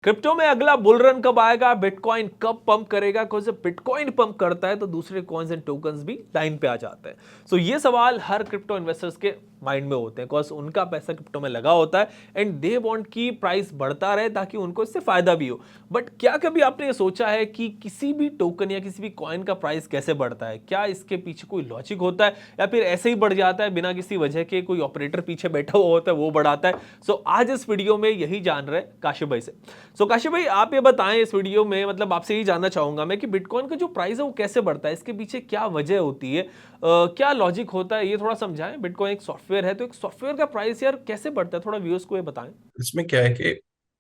Crypto में अगला bull run कब आएगा, बिटकॉइन कब पंप करेगा? कौन से बिटकॉइन पंप करता है तो दूसरे कॉइन्स एंड टोकन्स भी लाइन पे आ जाते हैं। सो ये सवाल हर क्रिप्टो इन्वेस्टर्स के माइंड में होते हैं, बिकॉज उनका पैसा क्रिप्टो में लगा होता है एंड दे वांट की प्राइस बढ़ता रहे ताकि उनको इससे फायदा भी हो। बट क्या कभी आपने ये सोचा है कि किसी भी टोकन या किसी भी कॉइन का प्राइस कैसे बढ़ता है? क्या इसके पीछे कोई लॉजिक होता है या फिर ऐसे ही बढ़ जाता है बिना किसी वजह के? कोई ऑपरेटर पीछे बैठा हुआ होता है वो बढ़ाता है? सो आज इस वीडियो में यही जान रहे हैं काशिफ भाई से। सो काशिफ भाई, आप ये बताएं इस वीडियो में, मतलब आपसे यही जानना चाहूंगा मैं कि बिटकॉइन का जो प्राइस है वो कैसे बढ़ता है, इसके पीछे क्या वजह होती है, क्या लॉजिक होता है, ये थोड़ा समझाएं। बिटकॉइन एक सॉफ्टवेयर है तो एक सॉफ्टवेयर का प्राइस यार कैसे बढ़ता है, थोड़ा व्यूअर्स को ये बताएं। इसमें क्या है कि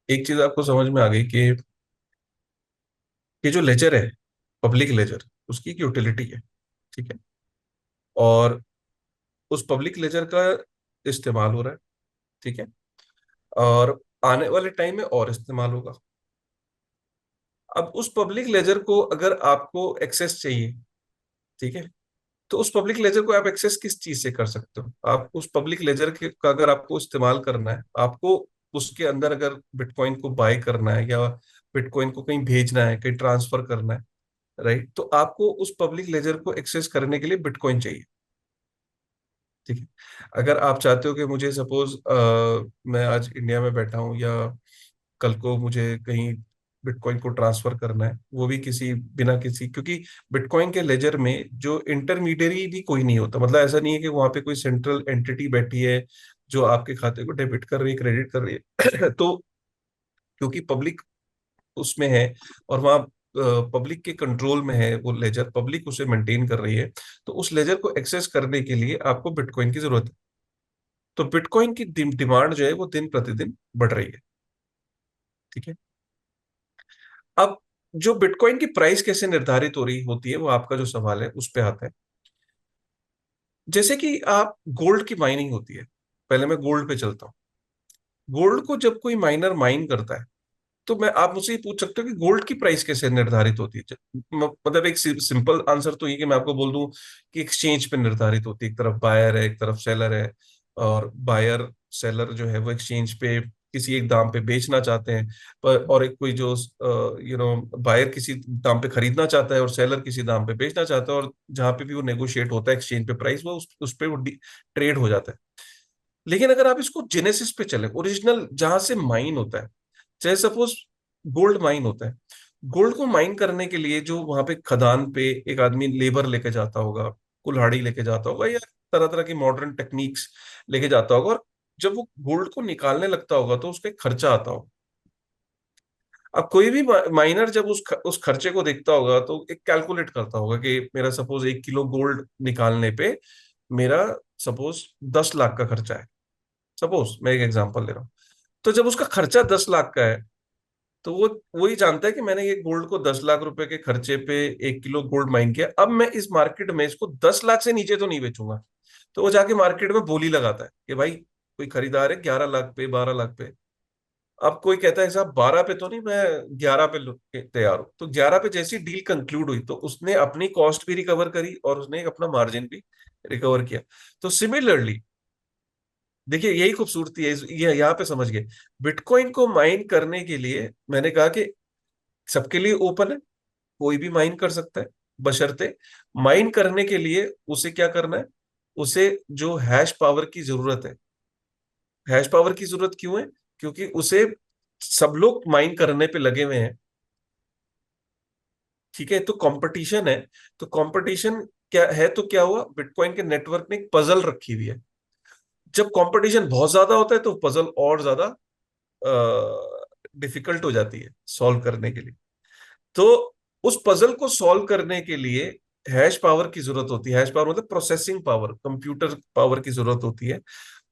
एक चीज आपको समझ में आ गई कि ये जो लेजर है, पब्लिक लेजर, उसकी एक यूटिलिटी है। ठीक है। और उस पब्लिक लेजर का इस्तेमाल हो रहा है। ठीक है। और आने वाले टाइम में और इस्तेमाल होगा। अब उस पब्लिक लेजर को अगर आपको एक्सेस चाहिए, ठीक है, तो उस पब्लिक लेजर को आप एक्सेस किस चीज से कर सकते हो? आप उस पब्लिक लेजर के का अगर आपको इस्तेमाल करना है, आपको उसके अंदर अगर बिटकॉइन को बाय करना है या बिटकॉइन को कहीं भेजना है, कहीं ट्रांसफर करना है, राइट, तो आपको उस पब्लिक लेजर को एक्सेस करने के लिए बिटकॉइन चाहिए। ठीक है। अगर आप चाहते हो कि मुझे सपोज मैं आज इंडिया में बैठा हूँ या कल को मुझे कहीं बिटकॉइन को ट्रांसफर करना है, वो भी किसी बिना किसी, क्योंकि बिटकॉइन के लेजर में जो इंटरमीडियरी भी कोई नहीं होता। मतलब ऐसा नहीं है कि वहां पे कोई सेंट्रल एंटिटी बैठी है जो आपके खाते को डेबिट कर रही है, क्रेडिट कर रही है। तो क्योंकि पब्लिक उसमें है और वहाँ पब्लिक के कंट्रोल में है, वो लेजर पब्लिक उसे मेंटेन कर रही है, तो उस लेजर को एक्सेस करने के लिए आपको बिटकॉइन की जरूरत है। तो बिटकॉइन की डिमांड जो है वो दिन प्रतिदिन बढ़ रही है। ठीक है। अब जो बिटकॉइन की प्राइस कैसे निर्धारित हो रही होती है, वो आपका जो सवाल है उस पे आता है। जैसे कि आप गोल्ड की माइनिंग होती है, पहले मैं गोल्ड पे चलता हूँ। गोल्ड को जब कोई माइनर माइन करता है, तो मैं आप मुझसे ये पूछ सकते हो कि गोल्ड की प्राइस कैसे निर्धारित होती है। मतलब एक सिंपल आंसर तो ये कि मैं आपको बोल दूं कि एक्सचेंज पे निर्धारित होती है। एक तरफ बायर है, एक तरफ सेलर है, और बायर सेलर जो है वो एक्सचेंज पे किसी एक दाम पे बेचना चाहते हैं। पर और एक कोई जो बायर किसी दाम पे खरीदना चाहता है और सेलर किसी दाम पे बेचना चाहता है, और जहां पे भी वो नेगोशिएट होता है एक्सचेंज पे प्राइस, वो उस पे वो ट्रेड हो जाता है। लेकिन अगर आप इसको जेनेसिस पे चले, ओरिजिनल जहां से माइन होता है, चाहे सपोज गोल्ड माइन होता है, गोल्ड को माइन करने के लिए जो वहां पे खदान पे एक आदमी लेबर लेके जाता होगा, कुल्हाड़ी लेके जाता होगा, या तरह तरह की मॉडर्न टेक्निक्स लेके जाता होगा, और जब वो गोल्ड को निकालने लगता होगा तो उसका एक खर्चा आता होगा। अब कोई भी माइनर जब उस खर्चे को देखता होगा तो एक कैलकुलेट करता होगा कि मेरा सपोज 1 किलो गोल्ड निकालने पे मेरा सपोज 10 लाख का खर्चा है। सपोज मैं एक एग्जांपल ले रहा हूँ। तो जब उसका खर्चा 10 लाख का है, तो वो वही जानता है कि मैंने ये गोल्ड को 10 लाख रुपए के खर्चे पे 1 किलो गोल्ड माइन किया। अब मैं इस मार्केट में इसको 10 लाख से नीचे तो नहीं बेचूंगा। तो वो जाके मार्केट में बोली लगाता है कि भाई कोई खरीदार है 11 लाख पे, 12 लाख पे। अब कोई कहता है साहब 12 पे तो नहीं, मैं 11 पे तैयार हूं। तो 11 पे जैसी डील कंक्लूड हुई तो उसने अपनी कॉस्ट भी रिकवर करी और उसने अपना मार्जिन भी रिकवर किया। तो सिमिलरली देखिए, यही खूबसूरती है ये यहाँ पे समझ गए। बिटकॉइन को माइन करने के लिए मैंने कहा कि सबके लिए ओपन है, कोई भी माइन कर सकता है, बशर्ते माइन करने के लिए उसे क्या करना है, उसे जो हैश पावर की जरूरत है। हैश पावर की जरूरत क्यों है? क्योंकि उसे सब लोग माइन करने पे लगे हुए हैं। ठीक है, तो कंपटीशन है। तो कंपटीशन क्या है, तो क्या हुआ, बिटकॉइन के नेटवर्क ने एक पजल रखी हुई है। जब कंपटीशन बहुत ज्यादा होता है तो पजल और ज्यादा डिफिकल्ट हो जाती है सॉल्व करने के लिए। तो उस पजल को सॉल्व करने के लिए हैश पावर की जरूरत होती है। हैश पावर मतलब प्रोसेसिंग पावर, कंप्यूटर पावर की जरूरत होती है।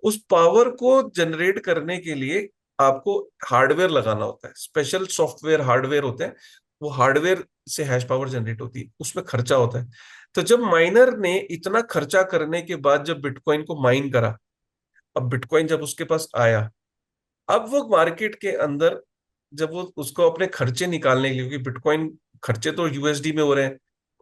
उस पावर को जनरेट करने के लिए आपको हार्डवेयर लगाना होता है, स्पेशल सॉफ्टवेयर हार्डवेयर होते हैं। वो हार्डवेयर से हैश पावर जनरेट होती है, उसमें खर्चा होता है। तो जब माइनर ने इतना खर्चा करने के बाद जब बिटकॉइन को माइन करा, अब बिटकॉइन जब उसके पास आया, अब वो मार्केट के अंदर जब वो उसको अपने खर्चे निकालने के लिए, क्योंकि बिटकॉइन खर्चे तो यूएसडी में हो रहे हैं,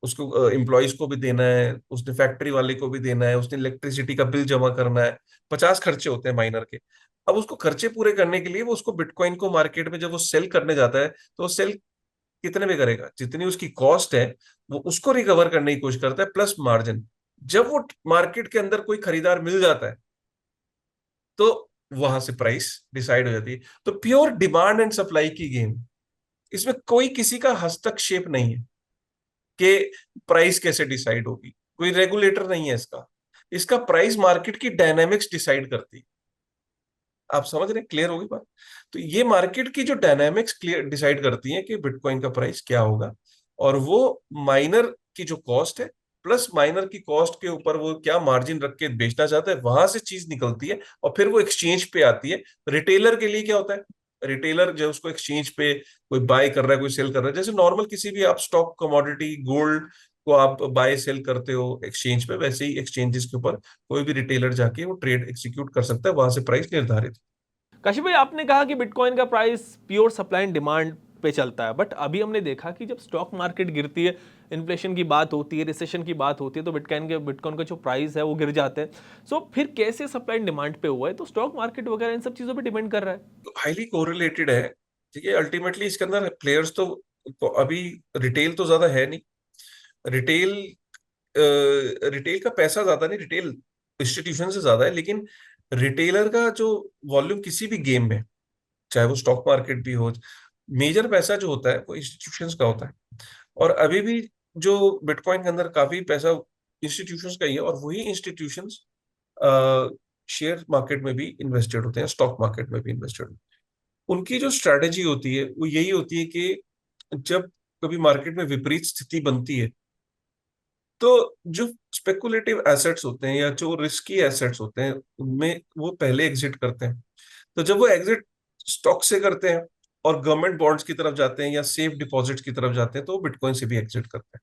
उसको एम्प्लॉयज को भी देना है, उसने फैक्ट्री वाले को भी देना है, उसने इलेक्ट्रिसिटी का बिल जमा करना है, 50 खर्चे होते हैं माइनर के। अब उसको खर्चे पूरे करने के लिए वो उसको बिटकॉइन को मार्केट में जब वो सेल करने जाता है तो वो सेल कितने में करेगा, जितनी उसकी कॉस्ट है वो उसको रिकवर करने की कोशिश करता है प्लस मार्जिन। जब वो मार्केट के अंदर कोई खरीदार मिल जाता है तो वहां से प्राइस डिसाइड हो जाती है। तो प्योर डिमांड एंड सप्लाई की गेम, इसमें कोई किसी का हस्तक्षेप नहीं है कि प्राइस कैसे डिसाइड होगी, कोई रेगुलेटर नहीं है इसका। इसका प्राइस मार्केट की डायनामिक्स डिसाइड करती है। आप समझ रहे हैं, क्लियर होगी बात? तो ये मार्केट की जो डायनामिक्स क्लियर डिसाइड करती है कि बिटकॉइन का प्राइस क्या होगा, और वो माइनर की जो कॉस्ट है प्लस माइनर की कॉस्ट के ऊपर वो क्या मार्जिन रख के बेचना चाहता है, वहां से चीज निकलती है और फिर वो एक्सचेंज पे आती है। रिटेलर के लिए क्या होता है, रिटेलर जो उसको एक्सचेंज पे कोई बाय कर रहा है कोई सेल कर रहा है, जैसे नॉर्मल किसी भी आप स्टॉक कमोडिटी गोल्ड को आप बाय सेल करते हो एक्सचेंज पे, वैसे ही एक्सचेंजेस के ऊपर कोई भी रिटेलर जाके वो ट्रेड एग्जीक्यूट कर सकता है, वहां से प्राइस निर्धारित। काशिफ भाई, आपने कहा कि बिटकॉइन का price pure supply and demand पे चलता है, बट अभी हमने देखा कि जब स्टॉक मार्केट गिरती है, इन्फ्लेशन की बात होती है, रिसेशन की बात होती है, तो बिटकॉइन का जो प्राइस है वो गिर जाते हैं। सो फिर कैसे सप्लाई एंड डिमांड पे हुआ है? तो स्टॉक मार्केट वगैरह इन सब चीज़ों पे डिपेंड कर रहा है। हाईली कोरिलेटेड है। ठीक है, अल्टीमेटली इसके अंदर प्लेयर्स तो अभी रिटेल तो ज्यादा है नहीं। रिटेल रिटेल का पैसा ज्यादा नहीं, रिटेल इंस्टीट्यूशन से ज्यादा है, लेकिन रिटेलर का जो वॉल्यूम किसी भी गेम में, चाहे वो स्टॉक मार्केट भी हो, मेजर पैसा जो होता है वो इंस्टीट्यूशंस का होता है। और अभी भी जो बिटकॉइन के अंदर काफी पैसा इंस्टीट्यूशंस का ही है, और वही इंस्टीट्यूशंस शेयर मार्केट में भी इन्वेस्टेड होते हैं, स्टॉक मार्केट में भी इन्वेस्टेड होते हैं। उनकी जो स्ट्रैटेजी होती है वो यही होती है कि जब कभी मार्केट में विपरीत स्थिति बनती है तो जो स्पेकुलेटिव एसेट्स होते हैं या जो रिस्की एसेट्स होते हैं उनमें वो पहले एग्जिट करते हैं। तो जब वो एग्जिट स्टॉक से करते हैं और गवर्नमेंट बॉन्ड्स की तरफ जाते हैं या सेफ डिपॉजिट्स की तरफ जाते हैं, तो वो बिटकॉइन से भी एग्जिट करते हैं।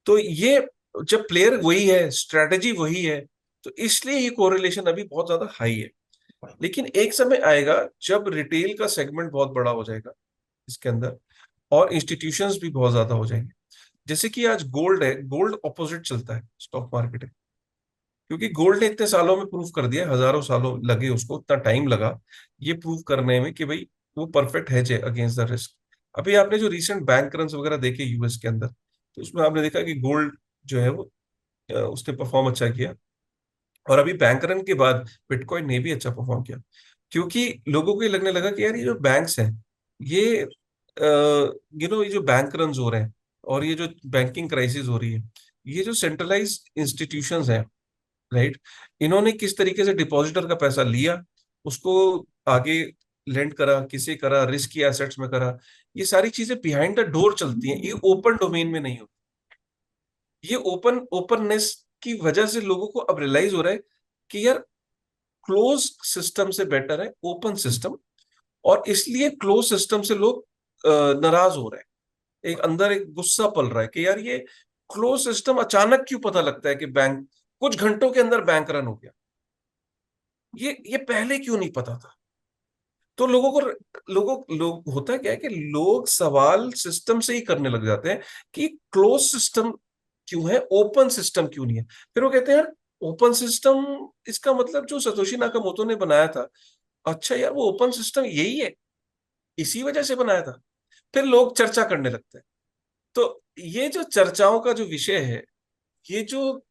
तो ये जब प्लेयर वही है, स्ट्रेटेजी वही है, तो इसलिए ये कोरिलेशन अभी बहुत ज्यादा हाई है। लेकिन एक समय आएगा जब रिटेल का सेगमेंट बहुत बड़ा हो जाएगा इसके अंदर, और इंस्टीट्यूशंस भी बहुत ज्यादा हो जाएंगे। जैसे कि आज गोल्ड है, गोल्ड ऑपोजिट चलता है स्टॉक मार्केट है, क्योंकि गोल्ड ने इतने सालों में प्रूव कर दिया, हजारों सालों लगे उसको, इतना टाइम लगा ये प्रूव करने में कि भाई वो परफेक्ट है अगेंस्ट द रिस्क। अभी आपने जो रिसेंट बैंक रन्स वगैरह देखे यूएस के अंदर, तो उसमें आपने देखा कि गोल्ड जो है वो उसने परफॉर्म अच्छा किया। और अभी बैंक रन के बाद बिटकॉइन ने भी अच्छा परफॉर्म किया, क्योंकि लोगों को ये लगने लगा कि यार ये जो बैंक्स हैं, ये ये जो बैंक रन हो रहे हैं और ये जो बैंकिंग क्राइसिस हो रही है, ये जो सेंट्रलाइज इंस्टीट्यूशंस हैं, राइट, इन्होंने किस तरीके से डिपॉजिटर का पैसा लिया, उसको आगे लेंड करा, किसे करा, रिस्की एसेट्स में करा, ये सारी चीजें बिहाइंड द डोर चलती हैं, ये ओपन डोमेन में नहीं होती। ये ओपननेस की वजह से लोगों को अब रियलाइज हो रहा है कि यार क्लोज सिस्टम से बेटर है ओपन सिस्टम, और इसलिए क्लोज सिस्टम से लोग नाराज हो रहे हैं। एक अंदर एक गुस्सा पल रहा है कि यार ये क्लोज सिस्टम अचानक क्यों पता लगता है कि बैंक कुछ घंटों के अंदर बैंक रन हो गया, ये पहले क्यों नहीं पता था? तो लोग होता क्या है कि लोग सवाल सिस्टम से ही करने लग जाते हैं कि क्लोज सिस्टम क्यों है, ओपन सिस्टम क्यों नहीं है। फिर वो कहते हैं यार ओपन सिस्टम, इसका मतलब जो सतोशी नाकामोटो ने बनाया था, अच्छा यार वो ओपन सिस्टम यही है, इसी वजह से बनाया था। फिर लोग चर्चा करने लगते हैं। तो ये जो चर्चाओं का जो विषय है, ये जो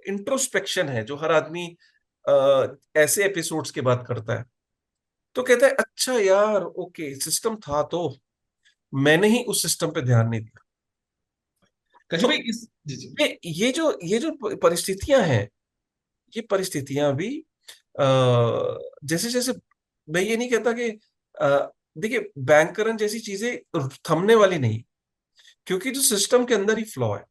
इंट्रोस्पेक्शन है जो हर आदमी ऐसे एपिसोड्स के बाद करता है, तो कहता है अच्छा यार ओके सिस्टम था, तो मैंने ही उस सिस्टम पे ध्यान नहीं दिया। कश्मीर तो भाई इस जी जी ये जो परिस्थितियां हैं, ये परिस्थितियां भी जैसे जैसे, मैं ये नहीं कहता कि देखिए बैंकरन जैसी चीजें थमने वाली नहीं, क्योंकि जो सिस्टम के अंदर ही फ्लॉ है,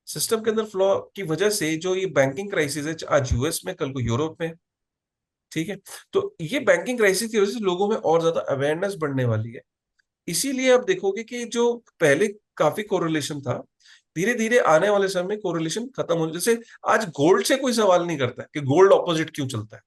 सिस्टम के अंदर फ्लॉ की वजह से जो ये बैंकिंग क्राइसिस है, आज यूएस में कल को यूरोप में, ठीक है, तो ये बैंकिंग क्राइसिस की वजह से लोगों में और ज्यादा अवेयरनेस बढ़ने वाली है। इसीलिए आप देखोगे कि जो पहले काफी कोरिलेशन था, धीरे धीरे आने वाले समय में कोरिलेशन खत्म हो, जैसे आज गोल्ड से कोई सवाल नहीं करता है कि गोल्ड ऑपोजिट क्यों चलता है।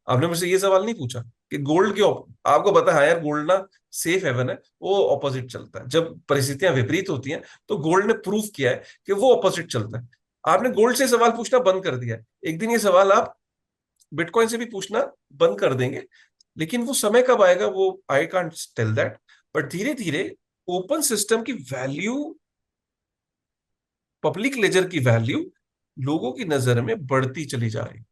आपने मुझसे ये सवाल नहीं पूछा कि गोल्ड क्यों, आपको पता है यार गोल्ड ना सेफ हेवन है, वो ऑपोजिट चलता है। जब परिस्थितियां विपरीत होती हैं तो गोल्ड ने प्रूव किया है कि वो ऑपोजिट चलता है। आपने गोल्ड से सवाल पूछना बंद कर दिया है, एक दिन ये सवाल आप बिटकॉइन से भी पूछना बंद कर देंगे। लेकिन वो समय कब आएगा वो I can't tell that, but धीरे धीरे ओपन सिस्टम की वैल्यू, पब्लिक लेजर की वैल्यू लोगों की नजर में बढ़ती चली जा रही है।